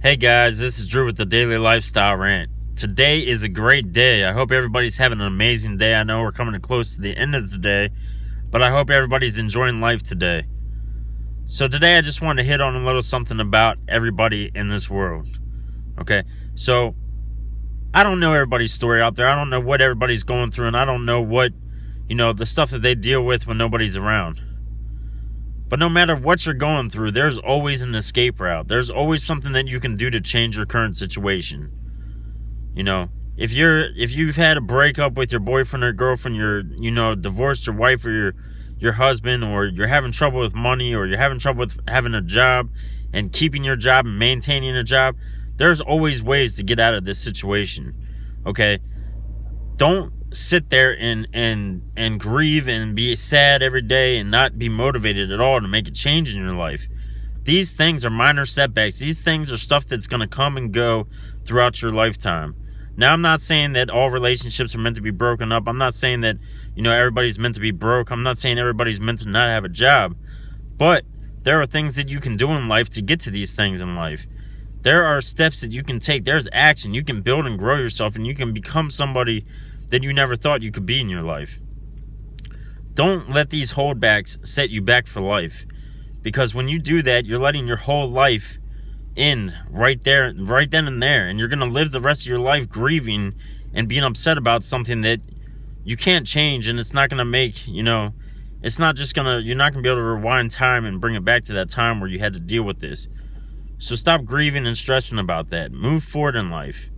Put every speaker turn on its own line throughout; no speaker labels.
Hey guys, this is Drew with the Daily Lifestyle Rant. Today is a great day. I hope everybody's having an amazing day. I know we're coming close to the end of the day, but I hope everybody's enjoying life today. So today I just wanted to hit on a little something about everybody in this world. Okay, so I don't know everybody's story out there. I don't know what everybody's going through, and I don't know what, the stuff that they deal with when nobody's around. But no matter what you're going through, there's always an escape route. There's always something that you can do to change your current situation. If you've had a breakup with your boyfriend or girlfriend, you're divorced your wife or your husband, or you're having trouble with money, or you're having trouble with having a job and keeping your job and maintaining a job, there's always ways to get out of this situation. Okay? Don't sit there and grieve and be sad every day and not be motivated at all to make a change in your life. These things are minor setbacks. These things are stuff that's going to come and go throughout your lifetime. Now, I'm not saying that all relationships are meant to be broken up. I'm not saying that, everybody's meant to be broke. I'm not saying everybody's meant to not have a job. But there are things that you can do in life to get to these things in life. There are steps that you can take. There's action. You can build and grow yourself, and you can become somebody that you never thought you could be in your life. Don't let these holdbacks set you back for life. Because when you do that, you're letting your whole life end right then and there. And you're going to live the rest of your life grieving and being upset about something that you can't change. And it's not going to make, it's not just going to, you're not going to be able to rewind time and bring it back to that time where you had to deal with this. So stop grieving and stressing about that. Move forward in life.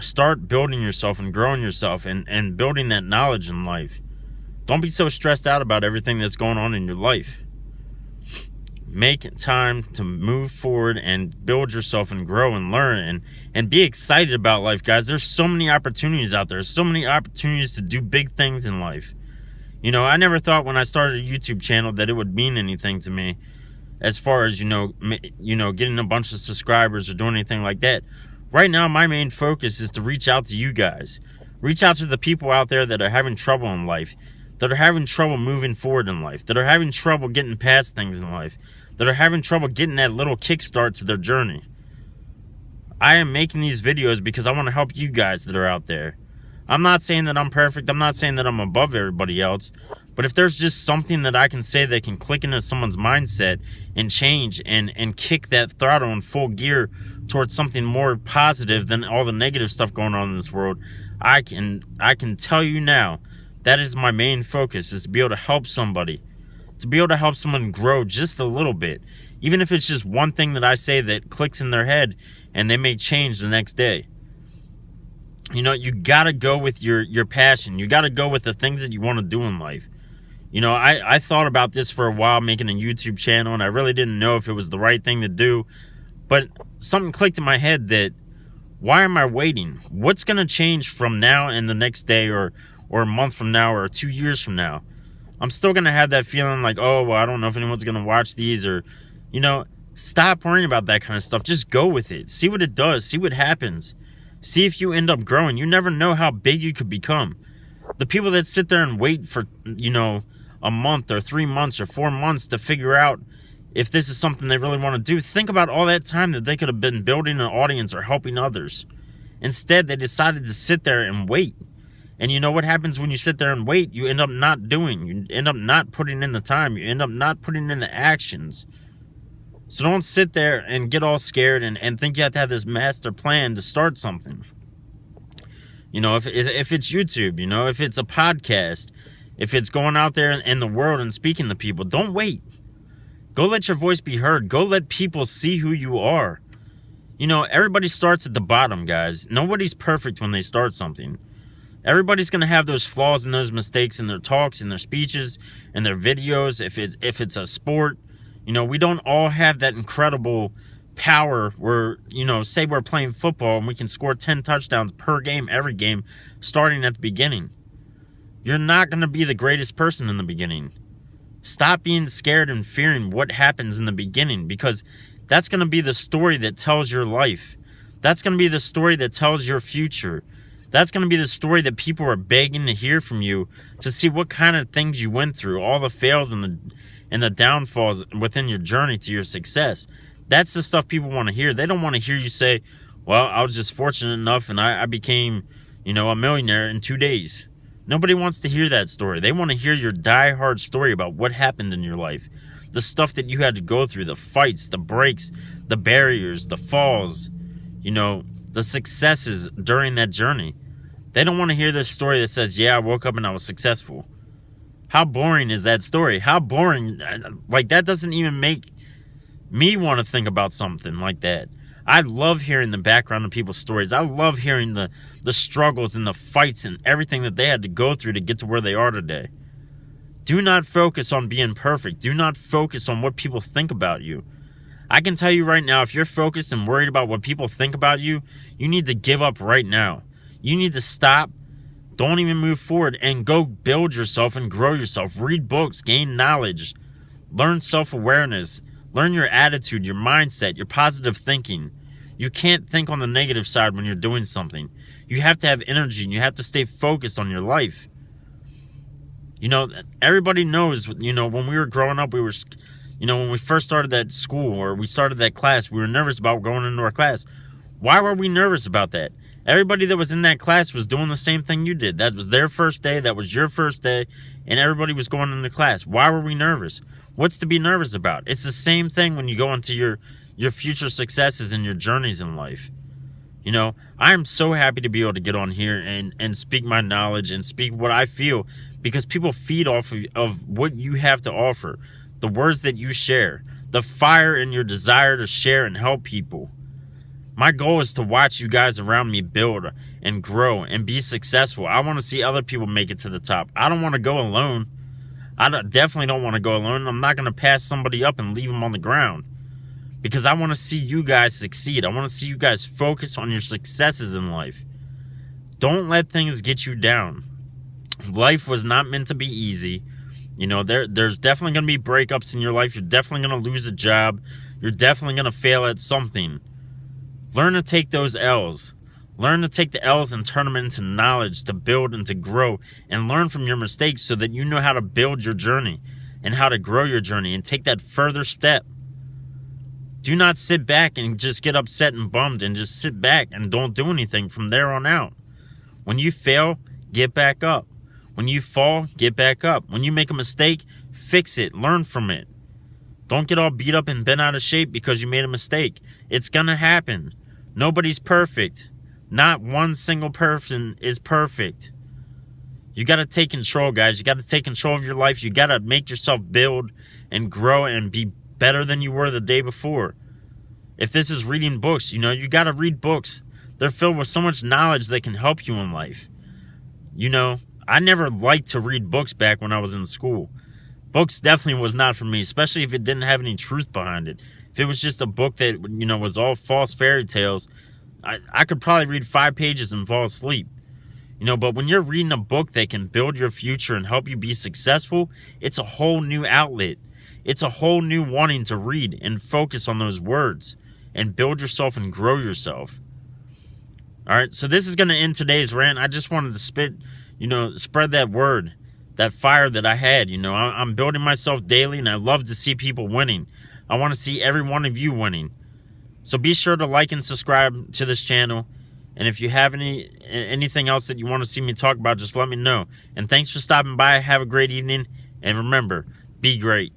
Start building yourself and growing yourself and building that knowledge in life. Don't be so stressed out about everything that's going on in your life. Make time to move forward and build yourself and grow and learn and be excited about life, guys. There's so many opportunities out there. So many opportunities to do big things in life. I never thought when I started a YouTube channel that it would mean anything to me as far as, getting a bunch of subscribers or doing anything like that. Right now, my main focus is to reach out to you guys. Reach out to the people out there that are having trouble in life, that are having trouble moving forward in life, that are having trouble getting past things in life, that are having trouble getting that little kickstart to their journey. I am making these videos because I want to help you guys that are out there. I'm not saying that I'm perfect. I'm not saying that I'm above everybody else. But if there's just something that I can say that can click into someone's mindset and change and kick that throttle in full gear towards something more positive than all the negative stuff going on in this world, I can tell you now, that is my main focus, is to be able to help somebody, to be able to help someone grow just a little bit. Even if it's just one thing that I say that clicks in their head and they may change the next day. You got to go with your passion. You got to go with the things that you want to do in life. I thought about this for a while, making a YouTube channel, and I really didn't know if it was the right thing to do. But something clicked in my head that, why am I waiting? What's going to change from now and the next day or a month from now or 2 years from now? I'm still going to have that feeling like, oh, well, I don't know if anyone's going to watch these or, stop worrying about that kind of stuff. Just go with it. See what it does. See what happens. See if you end up growing. You never know how big you could become. The people that sit there and wait for, a month or 3 months or 4 months to figure out if this is something they really want to do, think about all that time that they could have been building an audience or helping others. Instead, they decided to sit there and wait. And you know what happens when you sit there and wait? You end up not doing. You end up not putting in the time. You end up not putting in the actions. So don't sit there and get all scared and think you have to have this master plan to start something. If it's YouTube, if it's a podcast, if it's going out there in the world and speaking to people, don't wait. Go let your voice be heard. Go let people see who you are. Everybody starts at the bottom, guys. Nobody's perfect when they start something. Everybody's going to have those flaws and those mistakes in their talks, in their speeches, in their videos. If it's a sport, we don't all have that incredible power where, say we're playing football and we can score 10 touchdowns per game, every game, starting at the beginning. You're not going to be the greatest person in the beginning. Stop being scared and fearing what happens in the beginning, because that's going to be the story that tells your life. That's going to be the story that tells your future. That's going to be the story that people are begging to hear from you, to see what kind of things you went through, all the fails and the downfalls within your journey to your success. That's the stuff people want to hear. They don't want to hear you say, well, I was just fortunate enough and I became, a millionaire in 2 days. Nobody wants to hear that story. They want to hear your die-hard story about what happened in your life. The stuff that you had to go through, the fights, the breaks, the barriers, the falls, the successes during that journey. They don't want to hear this story that says, yeah, I woke up and I was successful. How boring is that story? How boring. Like, that doesn't even make me want to think about something like that. I love hearing the background of people's stories. I love hearing the struggles and the fights and everything that they had to go through to get to where they are today. Do not focus on being perfect. Do not focus on what people think about you. I can tell you right now, if you're focused and worried about what people think about you, you need to give up right now. You need to stop. Don't even move forward and go build yourself and grow yourself. Read books, gain knowledge, learn self-awareness, learn your attitude, your mindset, your positive thinking. You can't think on the negative side when you're doing something. You have to have energy and you have to stay focused on your life. Everybody knows, when we were growing up, we were, when we first started that school or we started that class, we were nervous about going into our class. Why were we nervous about that? Everybody that was in that class was doing the same thing you did. That was their first day. That was your first day. And everybody was going into class. Why were we nervous? What's to be nervous about? It's the same thing when you go into your future successes and your journeys in life. I'm so happy to be able to get on here and speak my knowledge and speak what I feel, because people feed off of what you have to offer, the words that you share, the fire and your desire to share and help people. My goal is to watch you guys around me build and grow and be successful. I want to see other people make it to the top. I don't want to go alone. Definitely don't want to go alone. I'm not going to pass somebody up and leave them on the ground, because I want to see you guys succeed. I want to see you guys focus on your successes in life. Don't let things get you down. Life was not meant to be easy. There's definitely going to be breakups in your life. You're definitely going to lose a job. You're definitely going to fail at something. Learn to take those L's. Learn to take the L's and turn them into knowledge to build and to grow, and learn from your mistakes so that you know how to build your journey and how to grow your journey and take that further step. Do not sit back and just get upset and bummed and just sit back and don't do anything from there on out. When you fail, get back up. When you fall, get back up. When you make a mistake, fix it. Learn from it. Don't get all beat up and bent out of shape because you made a mistake. It's going to happen. Nobody's perfect. Not one single person is perfect. You got to take control, guys. You got to take control of your life. You got to make yourself build and grow and be better than you were the day before. If this is reading books, you got to read books. They're filled with so much knowledge that can help you in life. I never liked to read books back when I was in school. Books definitely was not for me, especially if it didn't have any truth behind it. If it was just a book that, was all false fairy tales, I could probably read 5 pages and fall asleep. But when you're reading a book that can build your future and help you be successful, it's a whole new outlet. It's a whole new wanting to read and focus on those words and build yourself and grow yourself. All right, so this is going to end today's rant. I just wanted to spread that word, that fire that I had. I'm building myself daily, and I love to see people winning. I want to see every one of you winning. So be sure to like and subscribe to this channel. And if you have anything else that you want to see me talk about, just let me know. And thanks for stopping by. Have a great evening. And remember, be great.